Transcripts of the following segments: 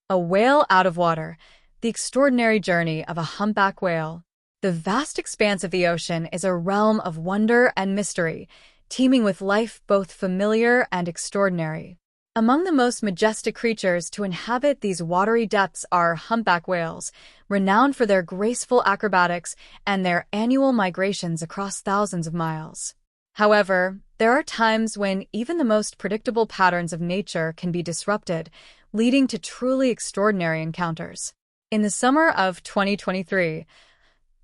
A whale out of water. The extraordinary journey of a humpback whale. The vast expanse of the ocean is a realm of wonder and mystery, teeming with life both familiar and extraordinary. Among the most majestic creatures to inhabit these watery depths are humpback whales, renowned for their graceful acrobatics and their annual migrations across thousands of miles. However, there are times when even the most predictable patterns of nature can be disrupted, leading to truly extraordinary encounters. In the summer of 2023,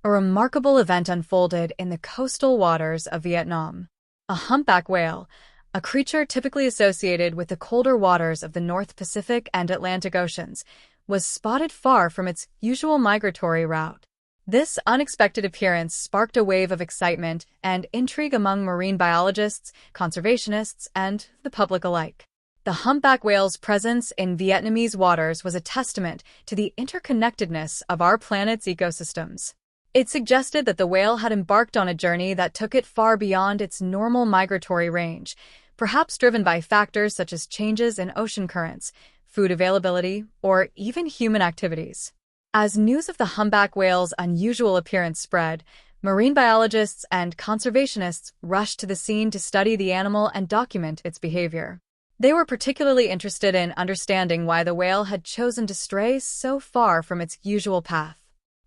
a remarkable event unfolded in the coastal waters of Vietnam. A humpback whale, a creature typically associated with the colder waters of the North Pacific and Atlantic Oceans, was spotted far from its usual migratory route. This unexpected appearance sparked a wave of excitement and intrigue among marine biologists, conservationists, and the public alike. The humpback whale's presence in Vietnamese waters was a testament to the interconnectedness of our planet's ecosystems. It suggested that the whale had embarked on a journey that took it far beyond its normal migratory range, perhaps driven by factors such as changes in ocean currents, food availability, or even human activities. As news of the humpback whale's unusual appearance spread, marine biologists and conservationists rushed to the scene to study the animal and document its behavior. They were particularly interested in understanding why the whale had chosen to stray so far from its usual path.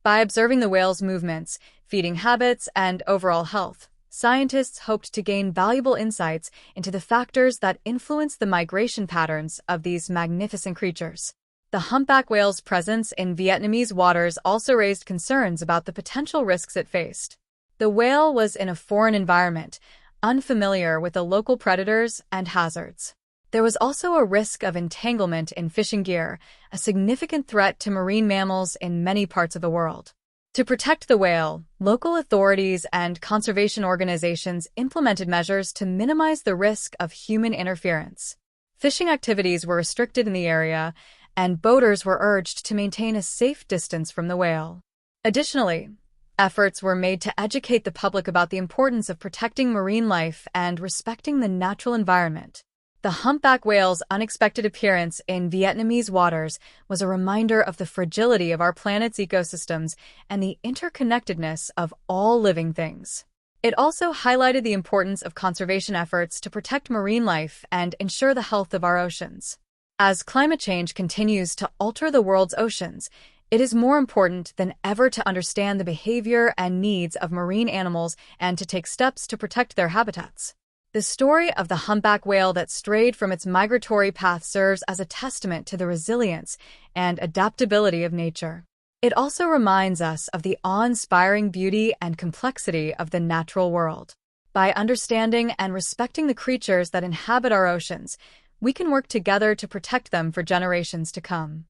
By observing the whale's movements, feeding habits, and overall health, scientists hoped to gain valuable insights into the factors that influence the migration patterns of these magnificent creatures. The humpback whale's presence in Vietnamese waters also raised concerns about the potential risks it faced. The whale was in a foreign environment, unfamiliar with the local predators and hazards. There was also a risk of entanglement in fishing gear, a significant threat to marine mammals in many parts of the world. To protect the whale, local authorities and conservation organizations implemented measures to minimize the risk of human interference. Fishing activities were restricted in the area, and boaters were urged to maintain a safe distance from the whale. Additionally, efforts were made to educate the public about the importance of protecting marine life and respecting the natural environment. The humpback whale's unexpected appearance in Vietnamese waters was a reminder of the fragility of our planet's ecosystems and the interconnectedness of all living things. It also highlighted the importance of conservation efforts to protect marine life and ensure the health of our oceans. As climate change continues to alter the world's oceans, it is more important than ever to understand the behavior and needs of marine animals and to take steps to protect their habitats. The story of the humpback whale that strayed from its migratory path serves as a testament to the resilience and adaptability of nature. It also reminds us of the awe-inspiring beauty and complexity of the natural world. By understanding and respecting the creatures that inhabit our oceans, we can work together to protect them for generations to come.